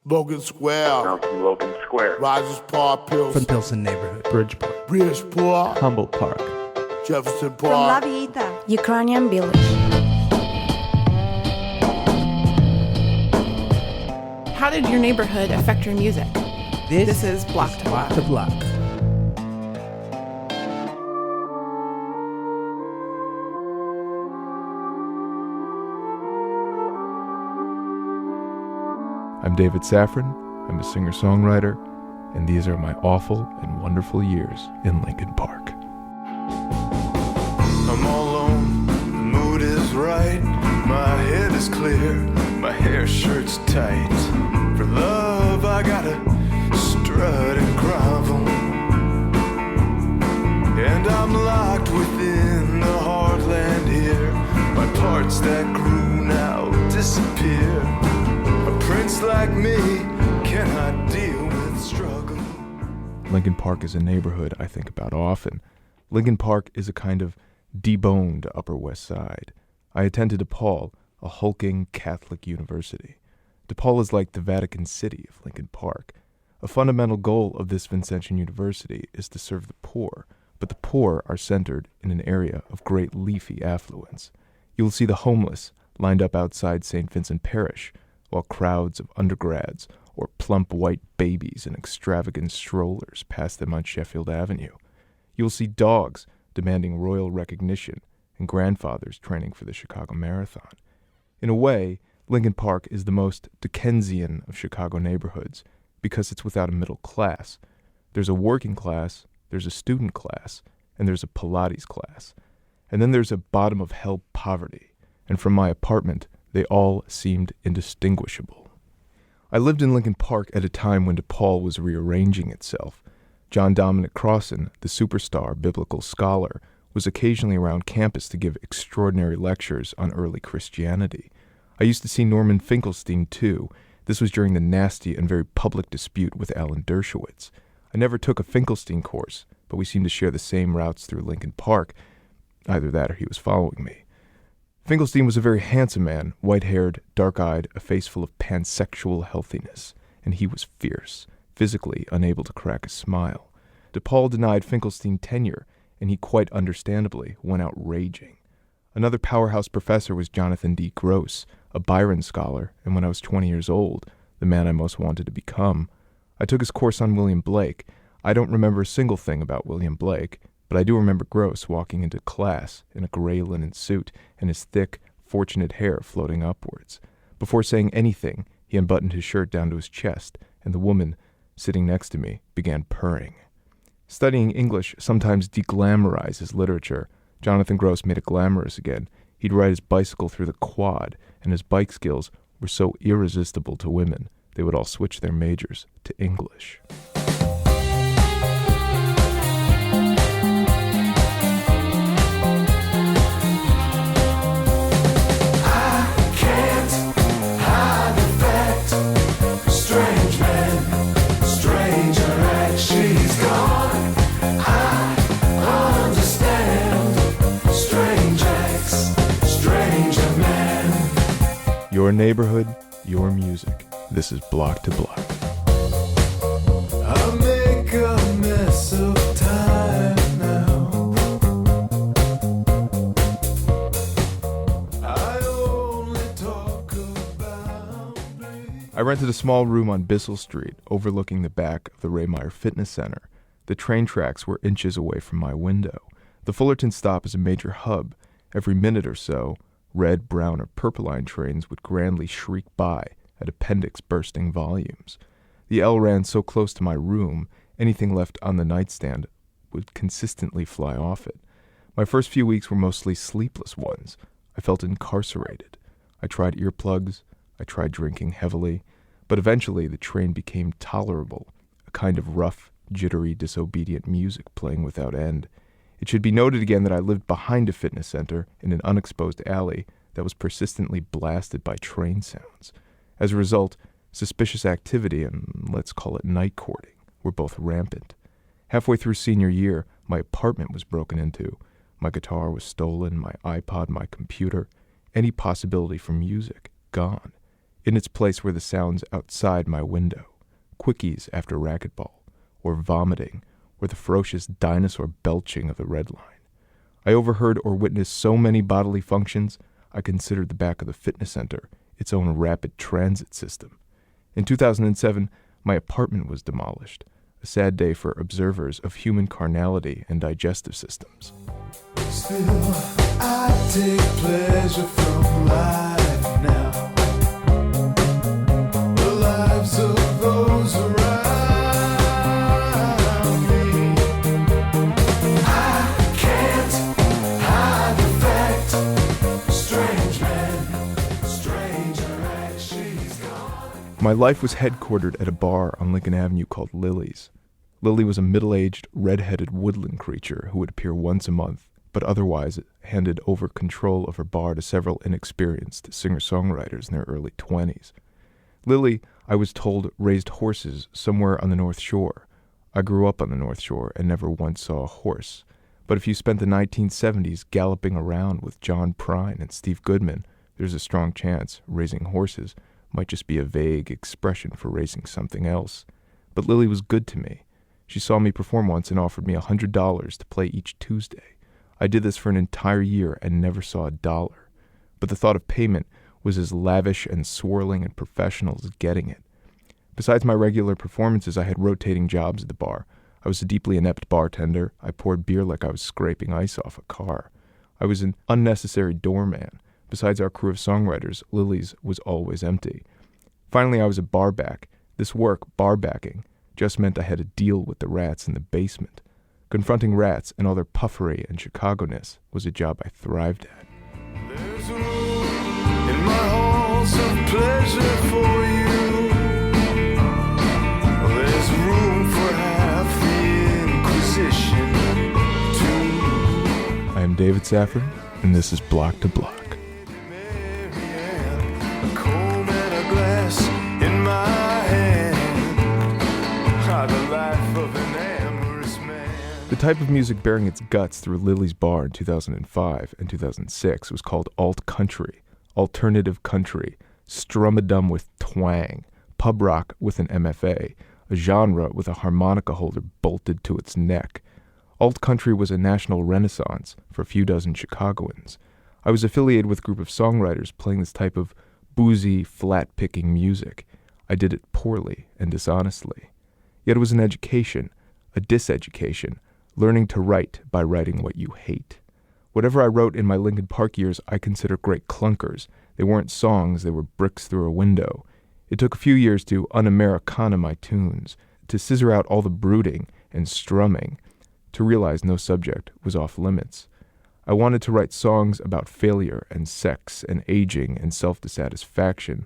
Logan Square. I'm from Logan Square. Rogers Park, Pilsen. From Pilsen neighborhood. Bridgeport. Bridgeport. Humboldt Park. Jefferson From La Park. Vita. Ukrainian village. How did your neighborhood affect your music? This is Block2Block. Block2Block. I'm David Safran. I'm a singer-songwriter, and these are my awful and wonderful years in Linkin Park. I'm all alone, the mood is right, my head is clear, my hair shirt's tight. For love I gotta strut and grovel, and I'm locked within the heartland here. My parts that grew now disappear. A prince like me cannot deal with struggle. Linkin Park is a neighborhood I think about often. Linkin Park is a kind of deboned Upper West Side. I attended DePaul, a hulking Catholic university. DePaul is like the Vatican City of Linkin Park. A fundamental goal of this Vincentian university is to serve the poor, but the poor are centered in an area of great leafy affluence. You will see the homeless lined up outside St. Vincent Parish, while crowds of undergrads or plump white babies in extravagant strollers pass them on Sheffield Avenue. You will see dogs demanding royal recognition and grandfathers training for the Chicago Marathon. In a way, Linkin Park is the most Dickensian of Chicago neighborhoods because it's without a middle class. There's a working class, there's a student class, and there's a Pilates class. And then there's a bottom-of-hell poverty. And from my apartment, they all seemed indistinguishable. I lived in Linkin Park at a time when DePaul was rearranging itself. John Dominic Crossan, the superstar biblical scholar, was occasionally around campus to give extraordinary lectures on early Christianity. I used to see Norman Finkelstein, too. This was during the nasty and very public dispute with Alan Dershowitz. I never took a Finkelstein course, but we seemed to share the same routes through Linkin Park. Either that or he was following me. Finkelstein was a very handsome man, white-haired, dark-eyed, a face full of pansexual healthiness, and he was fierce, physically unable to crack a smile. DePaul denied Finkelstein tenure, and he quite understandably went out raging. Another powerhouse professor was Jonathan D. Gross, a Byron scholar, and when I was 20 years old, the man I most wanted to become. I took his course on William Blake. I don't remember a single thing about William Blake, but I do remember Gross walking into class in a gray linen suit and his thick, fortunate hair floating upwards. Before saying anything, he unbuttoned his shirt down to his chest, and the woman, sitting next to me, began purring. Studying English sometimes deglamorizes literature. Jonathan Gross made it glamorous again. He'd ride his bicycle through the quad, and his bike skills were so irresistible to women, they would all switch their majors to English. Your neighborhood, your music. This is Block2Block. I make a mess of time now. I only talk about me. I rented a small room on Bissell Street, overlooking the back of the Meyer Fitness Center. The train tracks were inches away from my window. The Fullerton stop is a major hub. Every minute or so, red, brown, or purple line trains would grandly shriek by at appendix-bursting volumes. The L ran so close to my room, anything left on the nightstand would consistently fly off it. My first few weeks were mostly sleepless ones. I felt incarcerated. I tried earplugs. I tried drinking heavily. But eventually the train became tolerable, a kind of rough, jittery, disobedient music playing without end. It should be noted again that I lived behind a fitness center in an unexposed alley that was persistently blasted by train sounds. As a result, suspicious activity and, let's call it night courting, were both rampant. Halfway through senior year, my apartment was broken into. My guitar was stolen, my iPod, my computer, any possibility for music, gone. In its place were the sounds outside my window, quickies after racquetball, or vomiting, or the ferocious dinosaur belching of the Red Line. I overheard or witnessed so many bodily functions, I considered the back of the fitness center its own rapid transit system. In 2007, my apartment was demolished, a sad day for observers of human carnality and digestive systems. Still, I take pleasure from life now. The lives of those around me. I can't hide the fact. Strange man, stranger as she's gone. My life was headquartered at a bar on Lincoln Avenue called Lily's. Lily was a middle-aged, red-headed woodland creature who would appear once a month, but otherwise handed over control of her bar to several inexperienced singer-songwriters in their early 20s. Lily, I was told, raised horses somewhere on the North Shore. I grew up on the North Shore and never once saw a horse. But if you spent the 1970s galloping around with John Prine and Steve Goodman, there's a strong chance raising horses might just be a vague expression for raising something else. But Lily was good to me. She saw me perform once and offered me $100 to play each Tuesday. I did this for an entire year and never saw $1. But the thought of payment was as lavish and swirling and professional as getting it. Besides my regular performances, I had rotating jobs at the bar. I was a deeply inept bartender. I poured beer like I was scraping ice off a car. I was an unnecessary doorman. Besides our crew of songwriters, Lily's was always empty. Finally, I was a barback. This work, barbacking, just meant I had to deal with the rats in the basement. Confronting rats and all their puffery and Chicago-ness was a job I thrived at. There's room in my halls of pleasure for you. There's room for half the Inquisition, too. I am David Safran, and this is Block2Block. A comb and a glass in my hand. The life of an amorous man. The type of music bearing its guts through Lily's bar in 2005 and 2006 was called alt-country, alternative country, strum-a-dum with twang, pub rock with an MFA, a genre with a harmonica holder bolted to its neck. Alt-country was a national renaissance for a few dozen Chicagoans. I was affiliated with a group of songwriters playing this type of boozy, flat-picking music. I did it poorly and dishonestly. Yet it was an education, a diseducation, learning to write by writing what you hate. Whatever I wrote in my Linkin Park years, I consider great clunkers. They weren't songs, they were bricks through a window. It took a few years to un-Americana my tunes, to scissor out all the brooding and strumming, to realize no subject was off limits. I wanted to write songs about failure and sex and aging and self-dissatisfaction.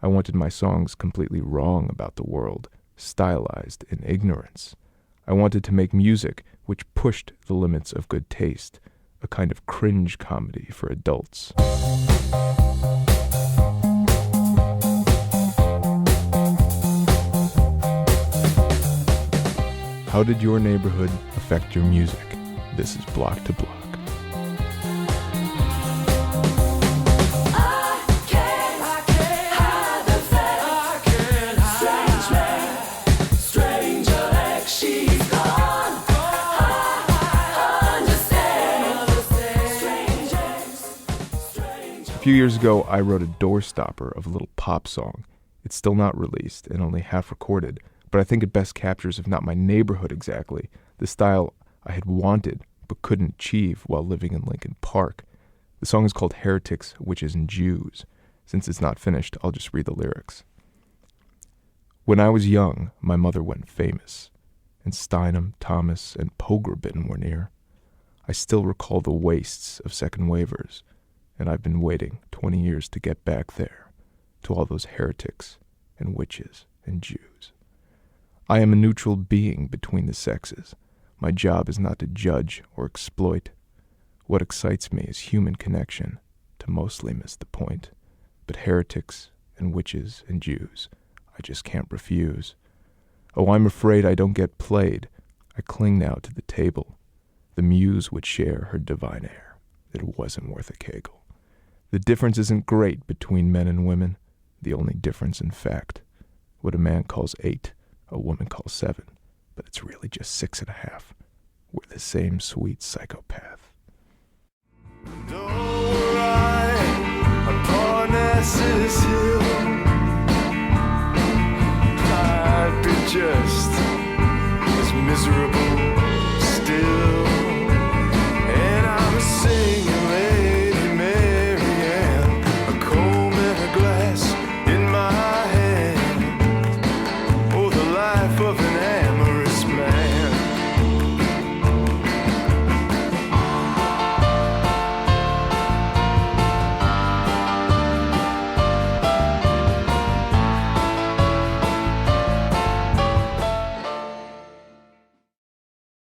I wanted my songs completely wrong about the world, stylized in ignorance. I wanted to make music which pushed the limits of good taste, a kind of cringe comedy for adults. How did your neighborhood affect your music? This is Block2Block. A few years ago, I wrote a doorstopper of a little pop song. It's still not released and only half recorded, but I think it best captures, if not my neighborhood exactly, the style I had wanted but couldn't achieve while living in Linkin Park. The song is called Heretics, Witches, and Jews. Since it's not finished, I'll just read the lyrics. When I was young, my mother went famous, and Steinem, Thomas, and Pogrebin were near. I still recall the wastes of second waivers, and I've been waiting 20 years to get back there, to all those heretics and witches and Jews. I am a neutral being between the sexes. My job is not to judge or exploit. What excites me is human connection, to mostly miss the point. But heretics and witches and Jews, I just can't refuse. Oh, I'm afraid I don't get played. I cling now to the table. The muse would share her divine air. It wasn't worth a kegel. The difference isn't great between men and women. the only difference in fact. What a man calls 8, a woman calls 7, but it's really just 6.5. We're the same sweet psychopath. Upon Parnassus Hill,